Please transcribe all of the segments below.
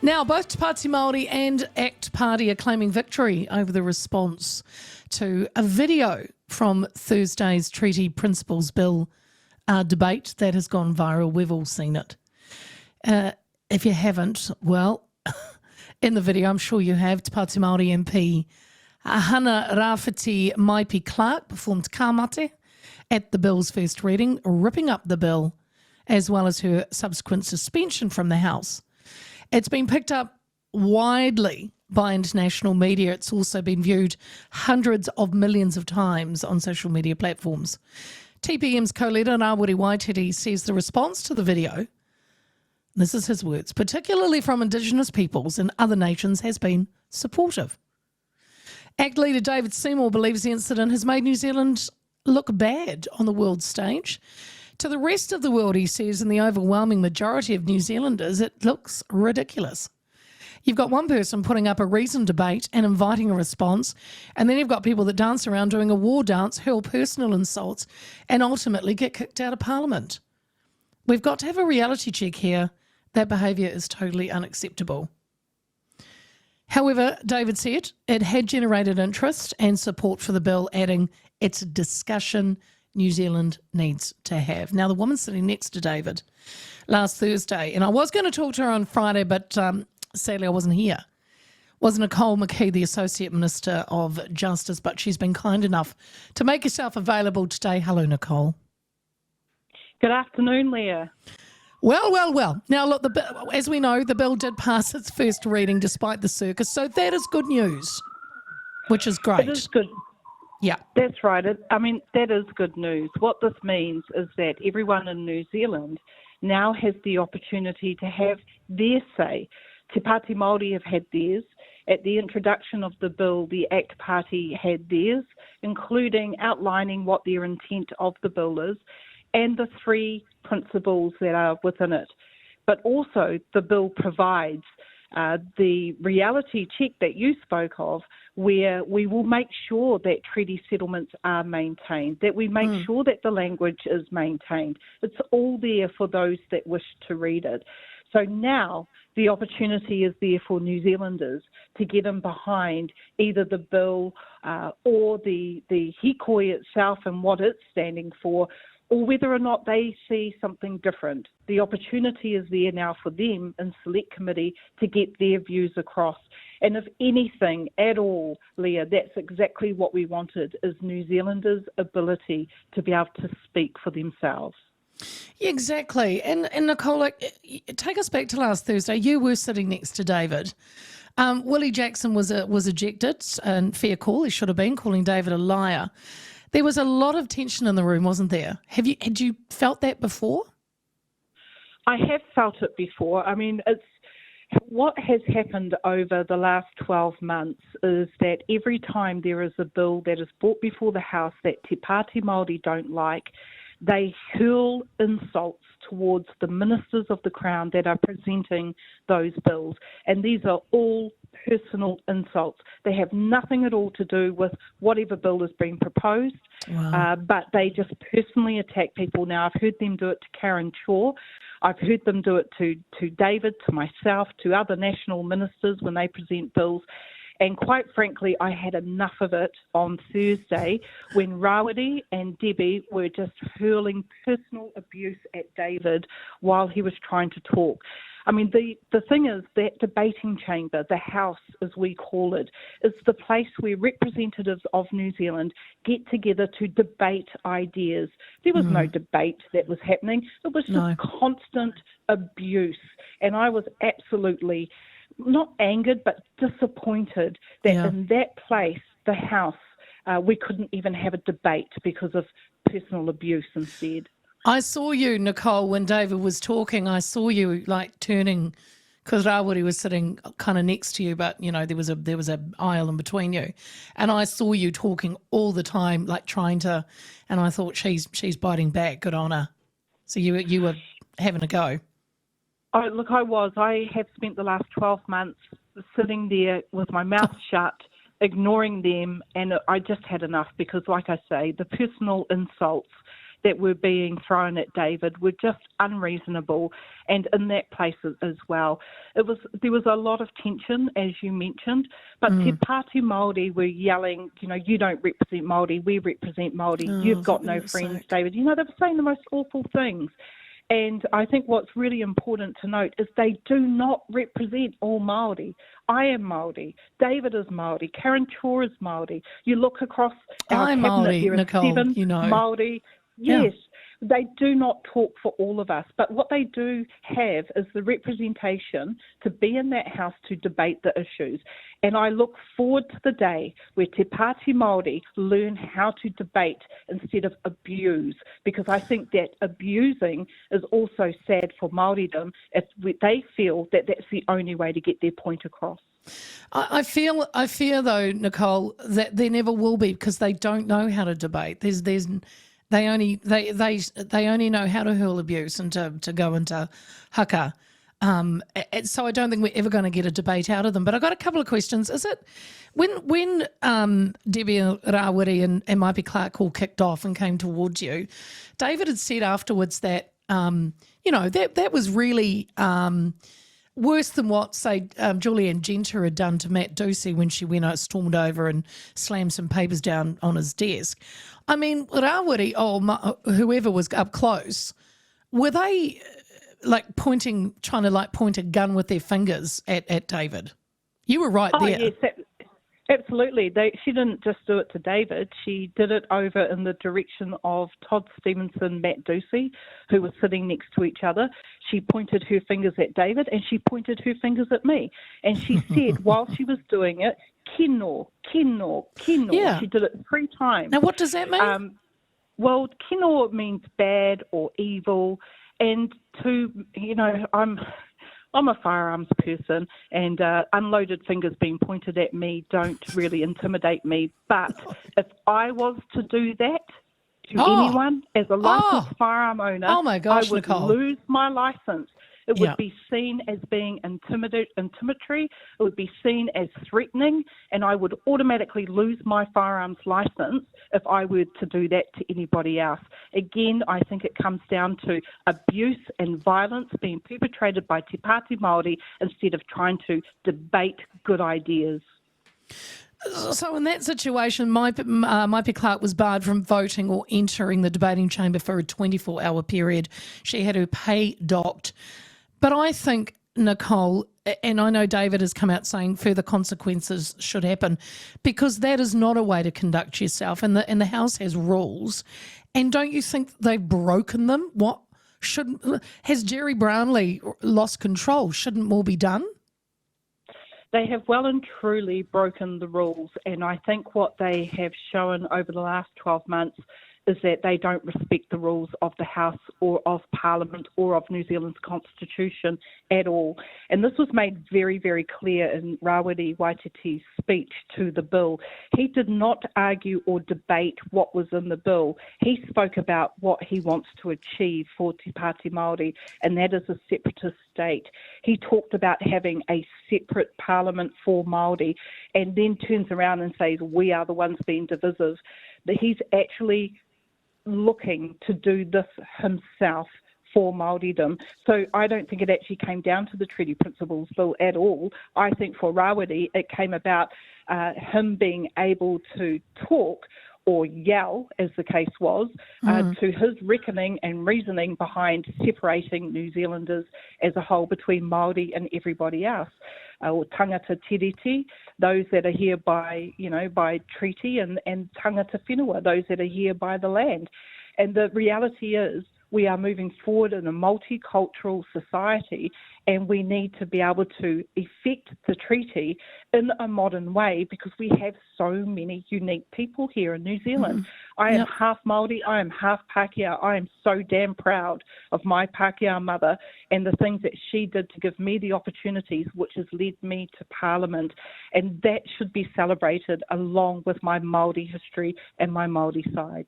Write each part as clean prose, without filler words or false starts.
Now, both Te Pāti Māori and ACT Party are claiming victory over the response to a video from Thursday's Treaty Principles Bill debate that has gone viral. We've all seen it. If you haven't, well, in the video, I'm sure you have, Te Pāti Māori MP Hana Rāwhiti Maipi Clark performed ka mate at the bill's first reading, ripping up the bill, as well as her subsequent suspension from the House. It's been picked up widely by international media. It's also been viewed hundreds of millions of times on social media platforms. TPM's co-leader, Ngāwiri Waititi, says the response to the video, this is his words, particularly from Indigenous peoples and other nations, has been supportive. ACT leader David Seymour believes the incident has made New Zealand look bad on the world stage. To the rest of the world, he says, and the overwhelming majority of New Zealanders, it looks ridiculous. You've got one person putting up a reasoned debate and inviting a response, and then you've got people that dance around doing a war dance, hurl personal insults, and ultimately get kicked out of Parliament. We've got to have a reality check here. That behaviour is totally unacceptable. However, David said it had generated interest and support for the bill, adding it's a discussion New Zealand needs to have. Now, the woman sitting next to David last Thursday, and I was going to talk to her on Friday, but sadly I wasn't here, was Nicole McKee, the Associate Minister of Justice, but she's been kind enough to make herself available today. Hello, Nicole. Good afternoon, Leah. Well. Now, look, as we know, the bill did pass its first reading despite the circus, so that is good news, which is great. It is good. Yeah. That's right. That is good news. What this means is that everyone in New Zealand now has the opportunity to have their say. Te Pāti Māori have had theirs. At the introduction of the bill, the ACT Party had theirs, including outlining what their intent of the bill is and the three principles that are within it. But also the bill provides the reality check that you spoke of, where we will make sure that treaty settlements are maintained, that we make sure that the language is maintained. It's all there for those that wish to read it. So now the opportunity is there for New Zealanders to get in behind either the bill or the hikoi itself and what it's standing for, or whether or not they see something different. The opportunity is there now for them in Select Committee to get their views across. And if anything at all, Leah, that's exactly what we wanted, is New Zealanders' ability to be able to speak for themselves. Yeah, exactly. And Nicole, take us back to last Thursday. You were sitting next to David. Willie Jackson was ejected, and fair call, he should have been, calling David a liar. There was a lot of tension in the room, wasn't there? Had you felt that before? I have felt it before. I mean, what has happened over the last 12 months is that every time there is a bill that is brought before the House that Te Pāti Māori don't like, they hurl insults towards the ministers of the Crown that are presenting those bills. And these are all personal insults. They have nothing at all to do with whatever bill is being proposed, but they just personally attack people. Now, I've heard them do it to Karen Shaw. I've heard them do it to David, to myself, to other national ministers when they present bills. And quite frankly, I had enough of it on Thursday when Rawiri and Debbie were just hurling personal abuse at David while he was trying to talk. I mean, the thing is that debating chamber, the House as we call it, is the place where representatives of New Zealand get together to debate ideas. There was no debate that was happening. It was just constant abuse. And I was absolutely not angered, but disappointed that in that place, the House, we couldn't even have a debate because of personal abuse instead. I saw you, Nicole, when David was talking. I saw you like turning, because Rawiri was sitting kind of next to you, but you know there was a aisle in between you, and I saw you talking all the time, like trying to, and I thought she's biting back. Good on her. So you were having a go. Oh, look, I have spent the last 12 months sitting there with my mouth shut, ignoring them, and I just had enough because, like I say, the personal insults that were being thrown at David were just unreasonable, and in that place as well. There was a lot of tension, as you mentioned, but Te Pāti Māori were yelling, you don't represent Māori, we represent Māori, you've got no friends, David. They were saying the most awful things. And I think what's really important to note is they do not represent all Māori. I am Māori. David is Māori. Karen Chor is Māori. You look across our I'm cabinet, Māori, there are Nicole, 7 Māori. Yes, they do not talk for all of us. But what they do have is the representation to be in that house to debate the issues. And I look forward to the day where Te Pāti Māori learn how to debate instead of abuse, because I think that abusing is also sad for Māoridom if they feel that that's the only way to get their point across. I fear though, Nicole, that there never will be, because they don't know how to debate. They only know how to hurl abuse and to go into haka. So I don't think we're ever going to get a debate out of them. But I've got a couple of questions. Is it when Debbie Rawiri and Maipi Clark all kicked off and came towards you, David had said afterwards that that was really worse than what, say, Julianne Genter had done to Matt Ducey when she stormed over and slammed some papers down on his desk. I mean, Rawiri, whoever was up close, were they trying to point a gun with their fingers at David? You were right there. Yes, absolutely. She didn't just do it to David. She did it over in the direction of Todd Stevenson, Matt Ducey, who were sitting next to each other. She pointed her fingers at David and she pointed her fingers at me. And she said while she was doing it, kino, kino, kino. Yeah. She did it 3 times. Now, what does that mean? Well, kino means bad or evil. And I'm a firearms person, and unloaded fingers being pointed at me don't really intimidate me. But if I was to do that to anyone as a licensed firearm owner, my gosh, I would Nicole. lose my license. It would be seen as being intimidatory. It would be seen as threatening, and I would automatically lose my firearms license if I were to do that to anybody else. Again, I think it comes down to abuse and violence being perpetrated by Te Pāti Māori instead of trying to debate good ideas. So in that situation, Maipi Clark was barred from voting or entering the debating chamber for a 24-hour period. She had her pay docked. But I think, Nicole, and I know David has come out saying further consequences should happen, because that is not a way to conduct yourself, and the House has rules. And don't you think they've broken them? Has Jerry Brownlee lost control? Shouldn't more be done? They have well and truly broken the rules, and I think what they have shown over the last 12 months is that they don't respect the rules of the House or of Parliament or of New Zealand's Constitution at all. And this was made very, very clear in Rawiri Waititi's speech to the bill. He did not argue or debate what was in the bill. He spoke about what he wants to achieve for Te Pāti Māori, and that is a separatist state. He talked about having a separate Parliament for Māori, and then turns around and says, we are the ones being divisive. That he's actually looking to do this himself for Māoridom. So I don't think it actually came down to the Treaty Principles Bill at all. I think for Rawiri it came about him being able to talk or yell, as the case was, to his reckoning and reasoning behind separating New Zealanders as a whole between Māori and everybody else, or tangata tiriti, those that are here by treaty, and tangata whenua, those that are here by the land. And the reality is, we are moving forward in a multicultural society, and we need to be able to effect the treaty in a modern way, because we have so many unique people here in New Zealand. I am half Māori, I am half Pākehā. I am so damn proud of my Pākehā mother and the things that she did to give me the opportunities which has led me to Parliament. And that should be celebrated along with my Māori history and my Māori side.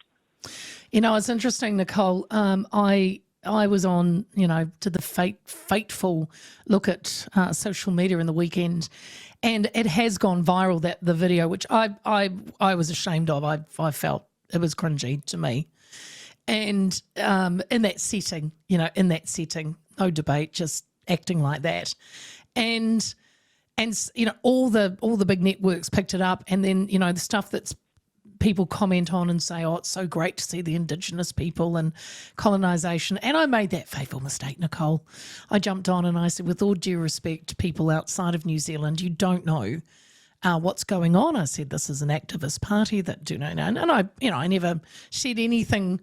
It's interesting, Nicole. I was on, to the fateful look at social media in the weekend, and it has gone viral, that the video, which I was ashamed of. I felt it was cringy to me. And in that setting, no debate, just acting like that. And all the big networks picked it up, and then the stuff that's people comment on and say, oh, it's so great to see the Indigenous people and colonisation. And I made that fateful mistake, Nicole. I jumped on and I said, with all due respect to people outside of New Zealand, you don't know what's going on. I said, this is an activist party that do know. And I never said anything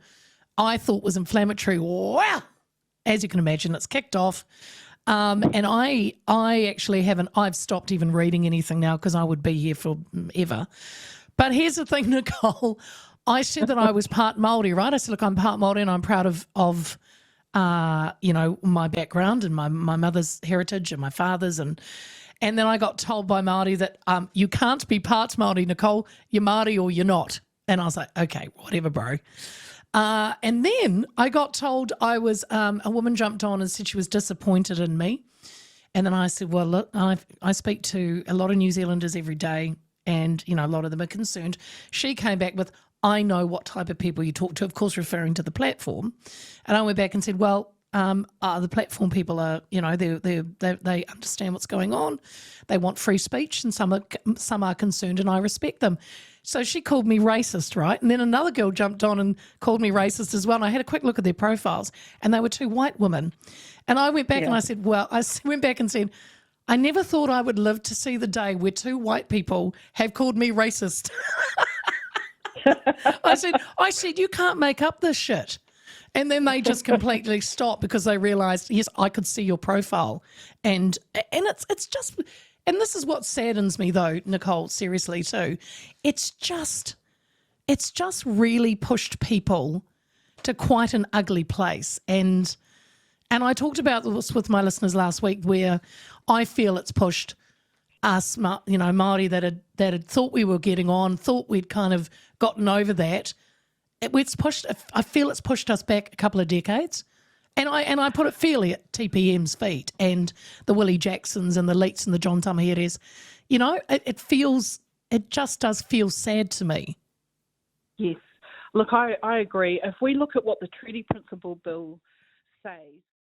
I thought was inflammatory. Wow! As you can imagine, it's kicked off. And I actually haven't, I've stopped even reading anything now because I would be here forever. But here's the thing, Nicole. I said that I was part Māori, right? I said, look, I'm part Māori and I'm proud of my background and my mother's heritage and my father's. And then I got told by Māori that you can't be part Māori, Nicole. You're Māori or you're not. And I was like, okay, whatever, bro. And then I got told a woman jumped on and said she was disappointed in me. And then I said, well, look, I speak to a lot of New Zealanders every day, and, a lot of them are concerned. She came back with, I know what type of people you talk to, of course, referring to the platform. And I went back and said, well, the platform people are, they understand what's going on. They want free speech, and some are concerned, and I respect them. So she called me racist, right? And then another girl jumped on and called me racist as well. And I had a quick look at their profiles, and they were two white women. And I went back and I said, went baid and said, I never thought I would live to see the day where two white people have called me racist. I said, you can't make up this shit. And then they just completely stopped because they realised, yes, I could see your profile. And it's just, and this is what saddens me though, Nicole, seriously too. It's just really pushed people to quite an ugly place. And I talked about this with my listeners last week, where I feel it's pushed us, Māori that had thought we were getting on, thought we'd kind of gotten over that. I feel it's pushed us back a couple of decades. And I put it fairly at TPM's feet and the Willie Jacksons and the Leets and the John Tamaheres. It just does feel sad to me. Yes. Look, I agree. If we look at what the Treaty Principle Bill says,